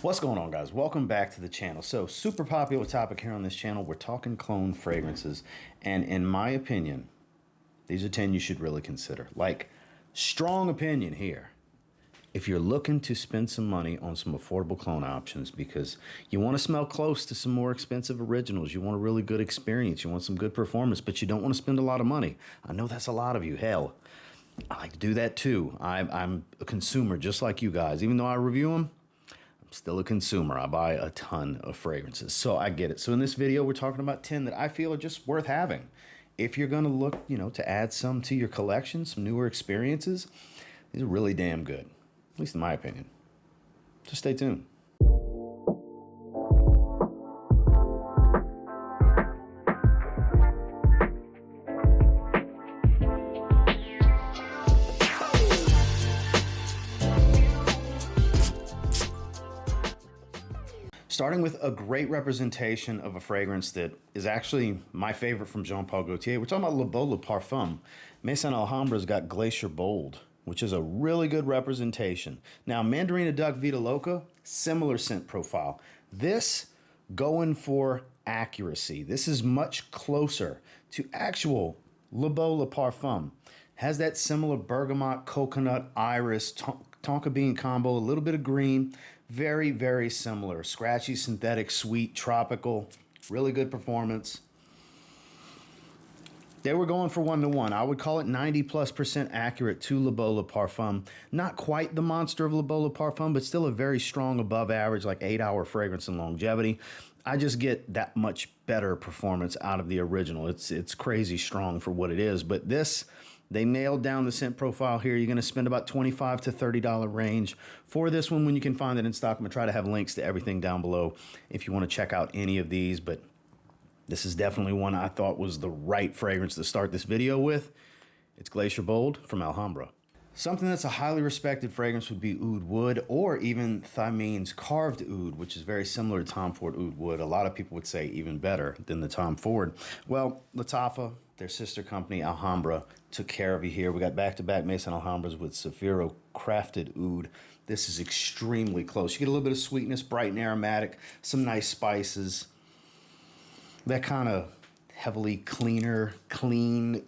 What's going on, guys? Welcome back to the channel. So, super popular topic here on this channel. We're talking clone fragrances. And in my opinion, these are 10 you should really consider. Like, strong opinion here. If you're looking to spend some money on some affordable clone options because you want to smell close to some more expensive originals, you want a really good experience, you want some good performance, but you don't want to spend a lot of money. I know that's a lot of you. Hell, I like to do that too. I'm a consumer just like you guys. Even though I review them, I'm still a consumer. I buy a ton of fragrances, so I get it. So in this video, we're talking about 10 that I feel are just worth having. If you're going to look, to add some to your collection, some newer experiences, these are really damn good. At least in my opinion. Just stay tuned. Starting with a great representation of a fragrance that is actually my favorite from Jean Paul Gaultier. We're talking about Le Beau Le Parfum. Maison Alhambra's got Glacier Bold, which is a really good representation. Now, Mandarina Duck Vita Loca, similar scent profile. This going for accuracy. This is much closer to actual Le Beau Le Parfum. Has that similar bergamot, coconut, iris, tonka bean combo, a little bit of green. Very, very similar. Scratchy, synthetic, sweet, tropical. Really good performance. They were going for 1-to-1. I would call it 90+% accurate to Le Beau Le Parfum. Not quite the monster of Le Beau Le Parfum, but still a very strong above average, like 8-hour fragrance and longevity. I just get that much better performance out of the original. It's crazy strong for what it is. But this, they nailed down the scent profile here. You're going to spend about $25 to $30 range for this one when you can find it in stock. I'm going to try to have links to everything down below if you want to check out any of these. But this is definitely one I thought was the right fragrance to start this video with. It's Glacier Bold from Alhambra. Something that's a highly respected fragrance would be Oud Wood, or even Thymene's Carved Oud, which is very similar to Tom Ford Oud Wood. A lot of people would say even better than the Tom Ford. Well, Lattafa, their sister company, Alhambra, took care of you here. We got back-to-back Maison Alhambras with Zaffiro Crafted Oud. This is extremely close. You get a little bit of sweetness, bright and aromatic, some nice spices. That kind of heavily clean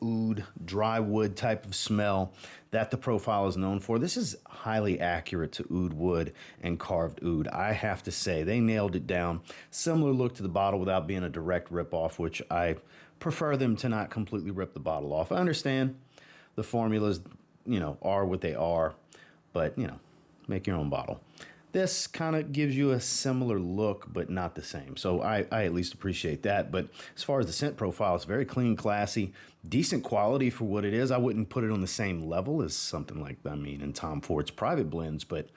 oud, dry wood type of smell that the profile is known for. This is highly accurate to Oud Wood and Carved Oud. I have to say, they nailed it down. Similar look to the bottle without being a direct rip-off, which I prefer them to not completely rip the bottle off. I understand the formulas, are what they are, but, make your own bottle. This kind of gives you a similar look, but not the same. So I at least appreciate that. But as far as the scent profile, it's very clean, classy, decent quality for what it is. I wouldn't put it on the same level as something like, in Tom Ford's private blends. But,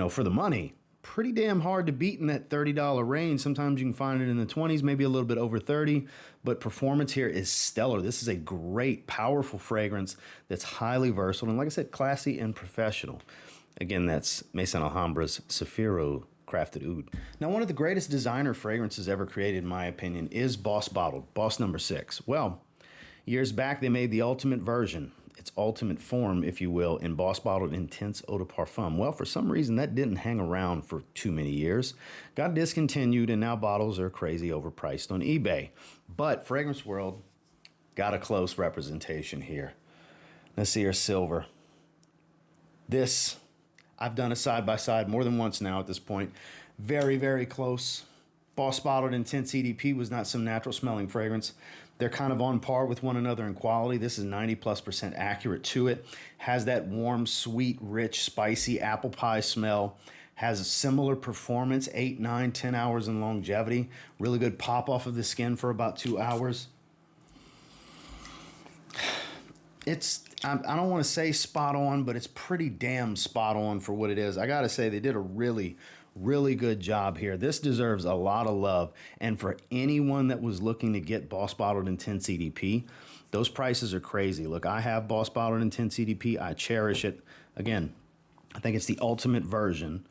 for the money, pretty damn hard to beat in that $30 range. Sometimes you can find it in the 20s, maybe a little bit over 30. But performance here is stellar. This is a great, powerful fragrance that's highly versatile. And like I said, classy and professional. Again, that's Maison Alhambra's Zaffiro Crafted Oud. Now, one of the greatest designer fragrances ever created, in my opinion, is Boss Bottled, Boss number 6. Well, years back, they made the ultimate version, its ultimate form, if you will, in Boss Bottled Intense Eau de Parfum. Well, for some reason, that didn't hang around for too many years. Got discontinued, and now bottles are crazy overpriced on eBay. But Fragrance World got a close representation here. Let's see her silver. This, I've done a side-by-side more than once now at this point. Very, very close. Boss Bottled Intense EDP was not some natural-smelling fragrance. They're kind of on par with one another in quality. This is 90+% accurate to it. Has that warm, sweet, rich, spicy apple pie smell. Has a similar performance, 8, 9, 10 hours in longevity. Really good pop off of the skin for about 2 hours. I don't want to say spot on, but it's pretty damn spot on for what it is. I got to say, they did a really, really good job here. This deserves a lot of love. And for anyone that was looking to get Boss Bottled Intense EDP, those prices are crazy. Look, I have Boss Bottled Intense EDP. I cherish it. Again, I think it's the ultimate version,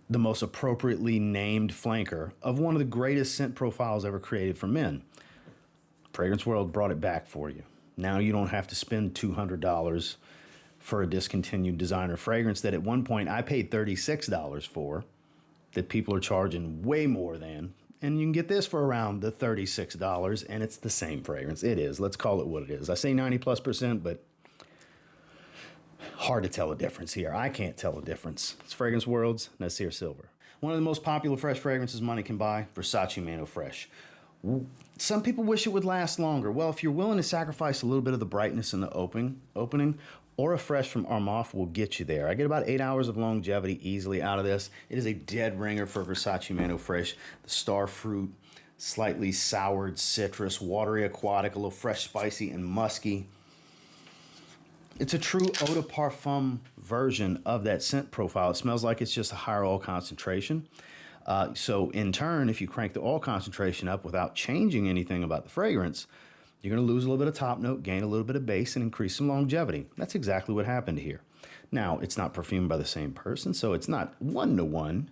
the most appropriately named flanker of one of the greatest scent profiles ever created for men. Fragrance World brought it back for you. Now you don't have to spend $200 for a discontinued designer fragrance that at one point I paid $36 for. that people are charging way more than. And you can get this for around the $36, and it's the same fragrance. It is. Let's call it what it is. I say 90+%, but hard to tell a difference here. I can't tell a difference. It's Fragrance World's Nazih Silver. One of the most popular fresh fragrances money can buy, Versace Mano Fresh. Some people wish it would last longer. Well, if you're willing to sacrifice a little bit of the brightness in the opening, or a fresh from Armaf will get you there. I get about 8 hours of longevity easily out of this. It is a dead ringer for Versace Mano Fresh. The star fruit, slightly soured citrus, watery aquatic, a little fresh, spicy, and musky. It's a true eau de parfum version of that scent profile. It smells like it's just a higher oil concentration. So in turn, if you crank the oil concentration up without changing anything about the fragrance, you're going to lose a little bit of top note, gain a little bit of base, and increase some longevity. That's exactly what happened here. Now, it's not perfumed by the same person, so it's not one-to-one,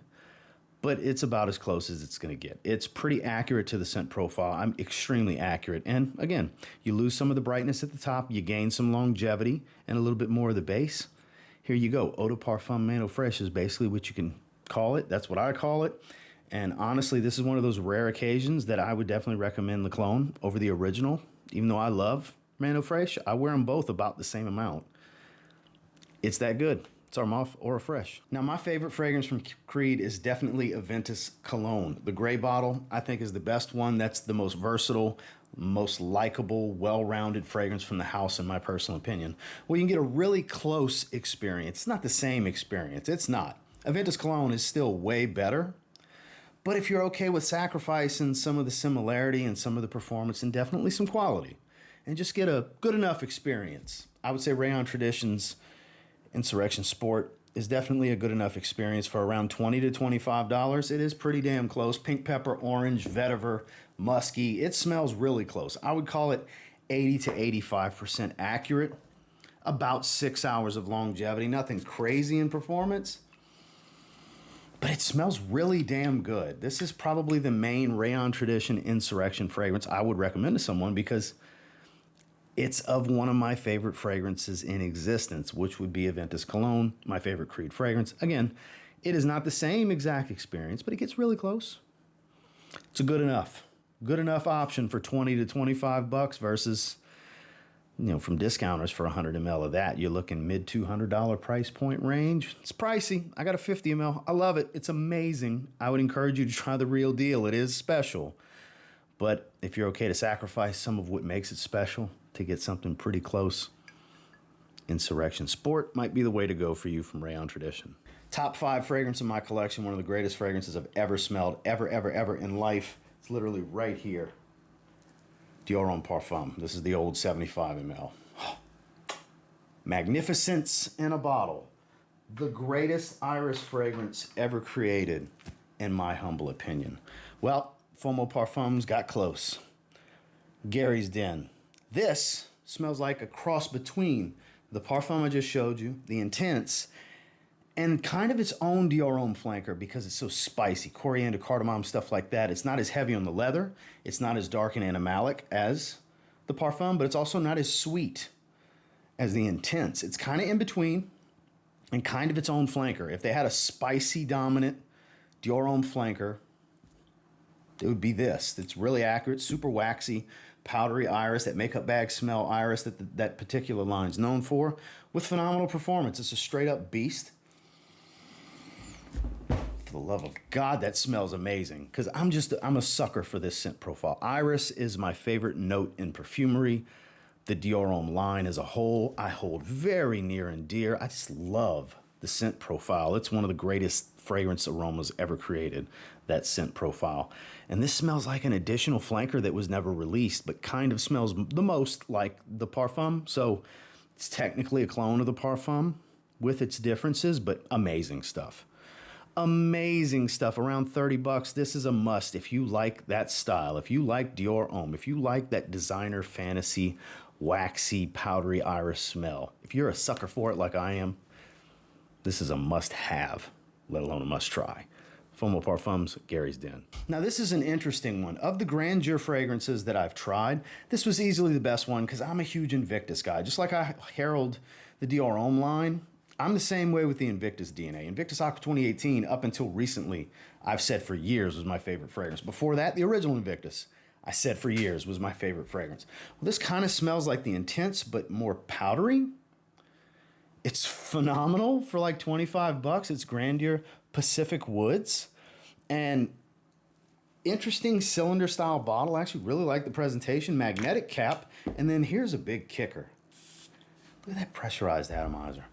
but it's about as close as it's going to get. It's pretty accurate to the scent profile. I'm extremely accurate. And again, you lose some of the brightness at the top, you gain some longevity and a little bit more of the base. Here you go. Eau de Parfum Mano Fresh is basically what you can call it. That's what I call it. And honestly, this is one of those rare occasions that I would definitely recommend the clone over the original. Even though I love Mano Fresh, I wear them both about the same amount. It's that good. It's Armaf or a Fresh. Now, my favorite fragrance from Creed is definitely Aventus Cologne. The gray bottle, I think, is the best one. That's the most versatile, most likable, well-rounded fragrance from the house, in my personal opinion. Well, you can get a really close experience. It's not the same experience. It's not. Aventus Cologne is still way better. But if you're okay with sacrificing some of the similarity and some of the performance and definitely some quality, and just get a good enough experience, I would say Reyane Traditions Insurrection Sport is definitely a good enough experience for around $20 to $25. It is pretty damn close. Pink pepper, orange, vetiver, musky. It smells really close. I would call it 80 to 85% accurate. About 6 hours of longevity. Nothing crazy in performance. But it smells really damn good. This is probably the main Reyane Tradition Insurrection fragrance I would recommend to someone because it's of one of my favorite fragrances in existence, which would be Aventus Cologne, my favorite Creed fragrance. Again, it is not the same exact experience, but it gets really close. It's a good enough option for 20 to 25 bucks versus, from discounters for 100 ml of that. You're looking mid $200 price point range. It's pricey. I got a 50 ml. I love it. It's amazing. I would encourage you to try the real deal. It is special. But if you're okay to sacrifice some of what makes it special to get something pretty close, Insurrection Sport might be the way to go for you from Reyane Tradition. Top 5 fragrance in my collection. One of the greatest fragrances I've ever smelled, ever in life. It's literally right here. Dior Homme Parfum. This is the old 75 ml. Magnificence in a bottle. The greatest iris fragrance ever created, in my humble opinion. Well, Fomo Parfums got close. Gary's Den. This smells like a cross between the Parfum I just showed you, the Intense, and kind of its own Dior Homme flanker because it's so spicy. Coriander, cardamom, stuff like that. It's not as heavy on the leather. It's not as dark and animalic as the Parfum, but it's also not as sweet as the Intense. It's kind of in between and kind of its own flanker. If they had a spicy dominant Dior Homme flanker, it would be this. It's really accurate, super waxy, powdery iris, that makeup bag smell iris that particular line's known for, with phenomenal performance. It's a straight up beast. For the love of God, that smells amazing. Because I'm a sucker for this scent profile. Iris is my favorite note in perfumery. The Dior Homme line as a whole, I hold very near and dear. I just love the scent profile. It's one of the greatest fragrance aromas ever created, that scent profile. And this smells like an additional flanker that was never released, but kind of smells the most like the Parfum. So it's technically a clone of the Parfum with its differences, but amazing stuff. Amazing stuff. Around 30 bucks. This is a must if you like that style. If you like Dior Homme, if you like that designer fantasy, waxy, powdery iris smell. If you're a sucker for it like I am, this is a must-have, let alone a must-try. Fomo Parfums, Gary's Den. Now, this is an interesting one. Of the Grandeur fragrances that I've tried, this was easily the best one because I'm a huge Invictus guy. Just like I herald the Dior Homme line, I'm the same way with the Invictus DNA. Invictus Aqua 2018, up until recently, I've said for years was my favorite fragrance. Before that, the original Invictus, I said for years was my favorite fragrance. Well, this kind of smells like the Intense, but more powdery. It's phenomenal for like 25 bucks. It's Grandeur Pacific Woods. And interesting cylinder style bottle. I actually really like the presentation. Magnetic cap. And then here's a big kicker. Look at that pressurized atomizer.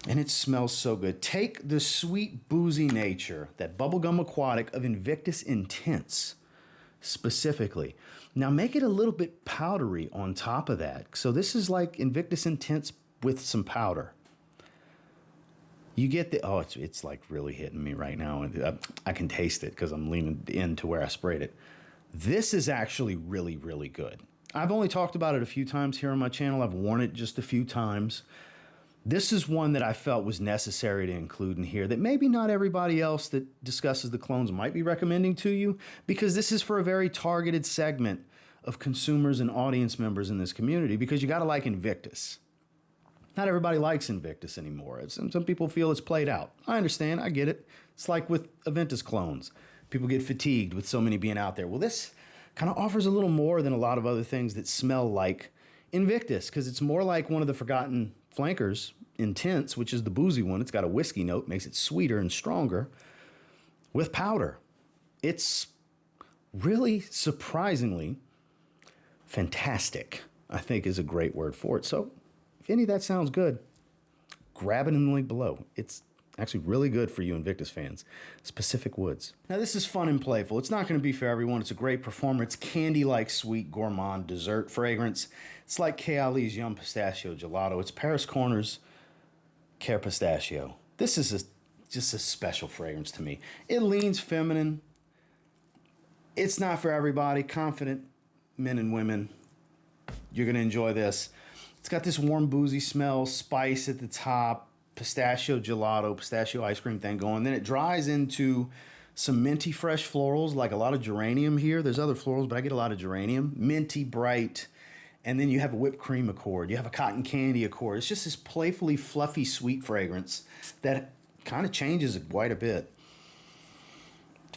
And it smells so good. Take the sweet, boozy nature, that bubblegum aquatic of Invictus Intense specifically. Now make it a little bit powdery on top of that. So this is like Invictus Intense with some powder. You get the, oh, it's like really hitting me right now. I can taste it because I'm leaning into where I sprayed it. This is actually really, really good. I've only talked about it a few times here on my channel. I've worn it just a few times. This is one that I felt was necessary to include in here that maybe not everybody else that discusses the clones might be recommending to you, because this is for a very targeted segment of consumers and audience members in this community, because you got to like Invictus. Not everybody likes Invictus anymore. Some people feel it's played out. I understand. I get it. It's like with Aventus clones. People get fatigued with so many being out there. Well, this kind of offers a little more than a lot of other things that smell like Invictus, because it's more like one of the forgotten flankers, Intense, which is the boozy one. It's got a whiskey note, makes it sweeter and stronger with powder. It's really surprisingly fantastic, I think is a great word for it. So if any of that sounds good, grab it in the link below. It's actually really good for you Invictus fans. Pacific Woods. Now this is fun and playful. It's not going to be for everyone. It's a great performer. It's candy-like sweet gourmand dessert fragrance. It's like Kay Ali's Yum Pistachio Gelato. It's Paris Corner's Khair Pistachio. This is just a special fragrance to me. It leans feminine. It's not for everybody. Confident men and women, you're going to enjoy this. It's got this warm, boozy smell, spice at the top, pistachio gelato, pistachio ice cream thing going. Then it dries into some minty fresh florals, like a lot of geranium here. There's other florals, but I get a lot of geranium. Minty bright. And then you have a whipped cream accord. You have a cotton candy accord. It's just this playfully fluffy sweet fragrance that kind of changes it quite a bit.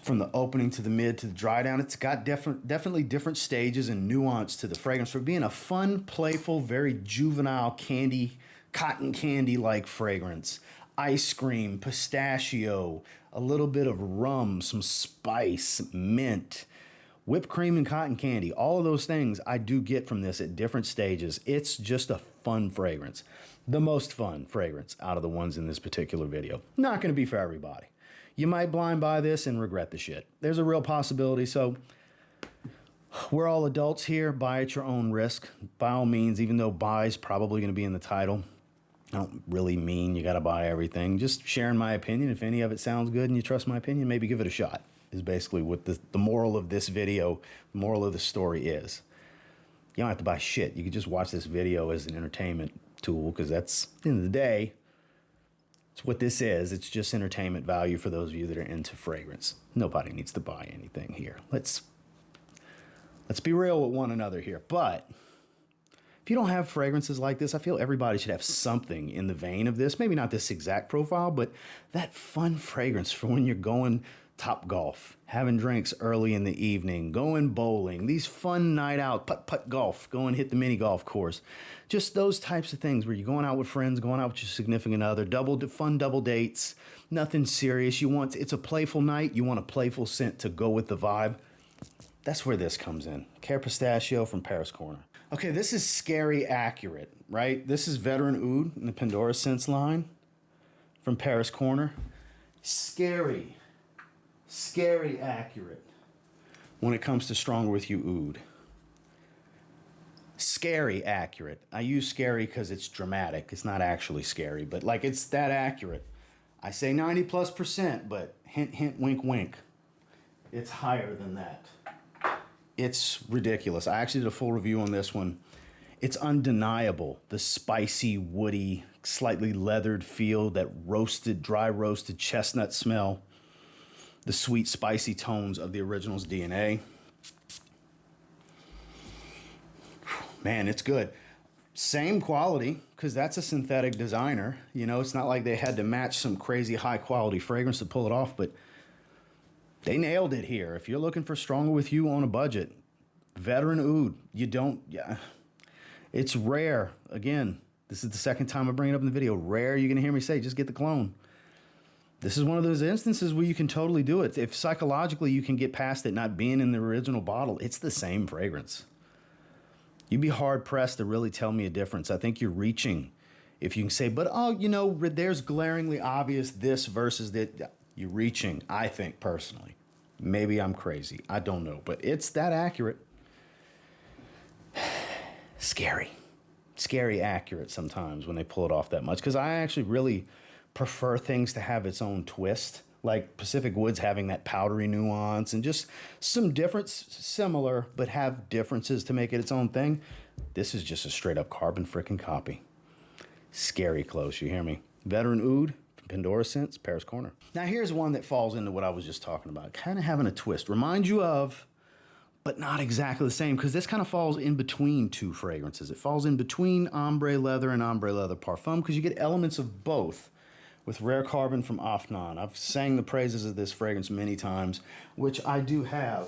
From the opening to the mid to the dry down, it's got definitely different stages and nuance to the fragrance for being a fun, playful, very juvenile candy, cotton candy-like fragrance. Ice cream, pistachio, a little bit of rum, some spice, mint, whipped cream and cotton candy. All of those things I do get from this at different stages. It's just a fun fragrance. The most fun fragrance out of the ones in this particular video. Not going to be for everybody. You might blind buy this and regret the shit. There's a real possibility. So we're all adults here. Buy at your own risk. By all means, even though buy is probably going to be in the title, I don't really mean you got to buy everything. Just sharing my opinion. If any of it sounds good and you trust my opinion, maybe give it a shot, is basically what the moral of this video, the moral of the story is. You don't have to buy shit. You can just watch this video as an entertainment tool, because that's, at the end of the day, it's what this is. It's just entertainment value for those of you that are into fragrance. Nobody needs to buy anything here. Let's be real with one another here. But if you don't have fragrances like this, I feel everybody should have something in the vein of this. Maybe not this exact profile, but that fun fragrance for when you're going top golf, having drinks early in the evening, going bowling, these fun night out, putt-putt golf, go and hit the mini golf course. Just those types of things where you're going out with friends, going out with your significant other, fun double dates, nothing serious. It's a playful night. You want a playful scent to go with the vibe. That's where this comes in. Khair Pistachio from Paris Corner. Okay, this is scary accurate, right? This is Veteran Oud in the Pendora scents line from Paris Corner. Scary accurate when it comes to Stronger With You Oud. Scary accurate. I use scary because it's dramatic. It's not actually scary, but like it's that accurate. I say 90+%, but hint, hint, wink, wink. It's higher than that. It's ridiculous. I actually did a full review on this one. It's undeniable. The spicy, woody, slightly leathered feel, that dry roasted chestnut smell. The sweet, spicy tones of the original's DNA. Man, it's good. Same quality, because that's a synthetic designer. You know, it's not like they had to match some crazy high quality fragrance to pull it off, but they nailed it here. If you're looking for Stronger With You on a budget, Veteran Oud, you don't, yeah. It's rare. Again, this is the second time I bring it up in the video. Rare, you're going to hear me say, just get the clone. This is one of those instances where you can totally do it. If psychologically you can get past it not being in the original bottle, it's the same fragrance. You'd be hard-pressed to really tell me a difference. I think you're reaching. If you can say, but, oh, you know, there's glaringly obvious this versus that. You're reaching, I think, personally. Maybe I'm crazy. I don't know. But it's that accurate. Scary. Scary accurate sometimes when they pull it off that much. Because I actually really prefer things to have its own twist. Like Pacific Woods having that powdery nuance and just some difference, similar, but have differences to make it its own thing. This is just a straight up carbon frickin' copy. Scary close, you hear me? Veteran Oud, Pendora Scents, Paris Corner. Now here's one that falls into what I was just talking about. Kind of having a twist. Reminds you of, but not exactly the same, because this kind of falls in between two fragrances. It falls in between Ombre Leather and Ombre Leather Parfum, because you get elements of both. With Rare Carbon from Afnan. I've sang the praises of this fragrance many times, which I do have.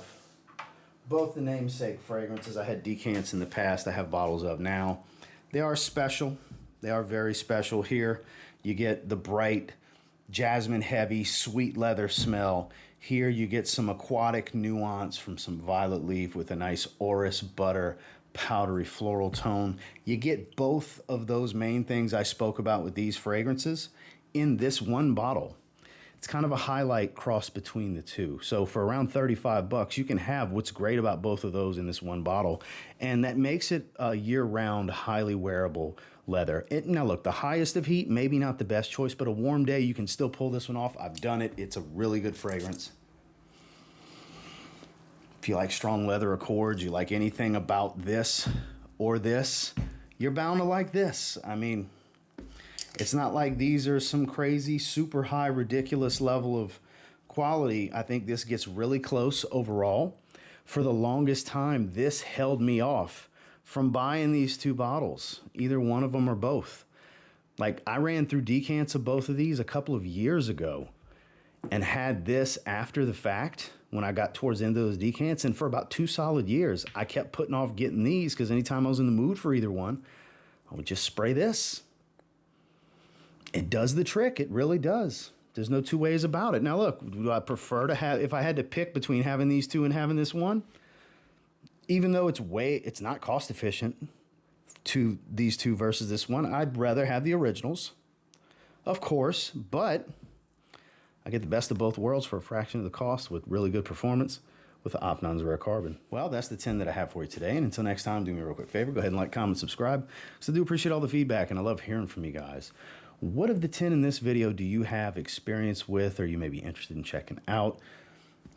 Both the namesake fragrances. I had decants in the past. I have bottles of now. They are special. They are very special. Here you get the bright, jasmine heavy, sweet leather smell. Here you get some aquatic nuance from some violet leaf with a nice orris butter, powdery floral tone. You get both of those main things I spoke about with these fragrances in this one bottle. It's kind of a highlight cross between the two. So for around 35 bucks, you can have what's great about both of those in this one bottle. And that makes it a year-round, highly wearable leather. Now look, the highest of heat, maybe not the best choice, but a warm day, you can still pull this one off. I've done it. It's a really good fragrance. If you like strong leather accords, you like anything about this or this, you're bound to like this. I mean, it's not like these are some crazy, super high, ridiculous level of quality. I think this gets really close overall. For the longest time, this held me off from buying these two bottles, either one of them or both. Like, I ran through decants of both of these a couple of years ago and had this after the fact when I got towards the end of those decants. And for about 2 solid years, I kept putting off getting these because anytime I was in the mood for either one, I would just spray this. It does the trick. It really does. There's no two ways about it. Now, look, do I prefer to have, if I had to pick between having these two and having this one, even though it's not cost efficient to these two versus this one, I'd rather have the originals, of course, but I get the best of both worlds for a fraction of the cost with really good performance with the Afnan's Rare Carbon. Well, that's the 10 that I have for you today. And until next time, do me a real quick favor. Go ahead and like, comment, subscribe. So I do appreciate all the feedback, and I love hearing from you guys. What of the 10 in this video do you have experience with, or you may be interested in checking out?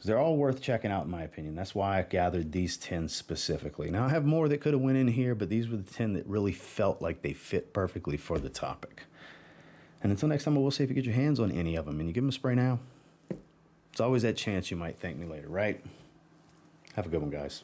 They're all worth checking out, in my opinion. That's why I gathered these 10 specifically. Now, I have more that could have went in here, but these were the 10 that really felt like they fit perfectly for the topic. And until next time, I will say if you get your hands on any of them and you give them a spray now, it's always that chance you might thank me later, right? Have a good one, guys.